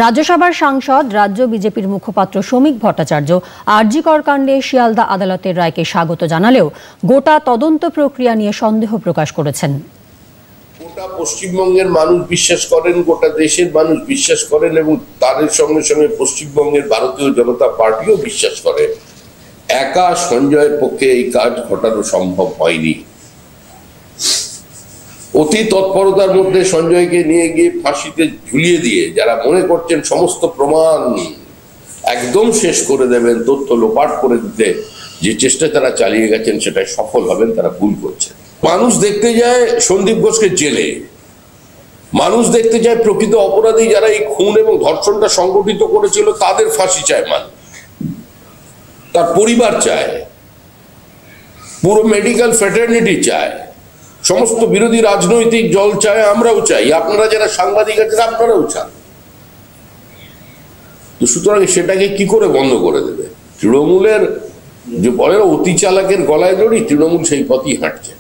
রাজ্যসভার সাংসদ রাজ্য বিজেপির মুখপাত্র শ্রমিক ভট্টাচার্য আরজি কর কাণ্ডে শিয়ালদা আদালতের রায়কে স্বাগত জানালেও গোটা তদন্ত প্রক্রিয়া নিয়ে সন্দেহ প্রকাশ করেছেন। গোটা পশ্চিমবঙ্গের মানুষ বিশ্বাস করেন, গোটা দেশের মানুষ বিশ্বাস করেন এবং তাদের সঙ্গে সঙ্গে পশ্চিমবঙ্গের ভারতীয় জনতা পার্টিও বিশ্বাস করে একা সঞ্জয়ের পক্ষে এই কাজ ঘটানো সম্ভব হয়নি। অতি তৎপরতার মধ্যে সঞ্জয়কে নিয়ে গিয়ে ফাঁসিতে ঝুলিয়ে দিয়ে যারা মনে করছেন সমস্ত প্রমাণ একদম শেষ করে দেবেন, তথ্য লোপাট করে দিতে যে চেষ্টা তারা চালিয়ে গেছেন সেটাই সফল হবেন, তারা ভুল করছেন। মানুষ দেখতে যায় সন্দীপ ঘোষকে জেলে, মানুষ দেখতে যায় প্রকৃত অপরাধী যারা এই খুন এবং ধর্ষণটা সংগঠিত করেছিল তাদের ফাঁসি চায়, মানুষ তার পরিবার চায়, পুরো মেডিকেল ফ্র্যাটার্নিটি চায়, সমস্ত বিরোধী রাজনৈতিক দল চায়, আমরাও চাই, আপনারা যারা সাংবাদিক আছেন আপনারাও চান। তো সুতরাং সেটাকে কি করে বন্ধ করে দেবে? তৃণমূলের যে বলে অতি চালাকের গলায় দড়ি, তৃণমূল সেই পথই হাঁটছে।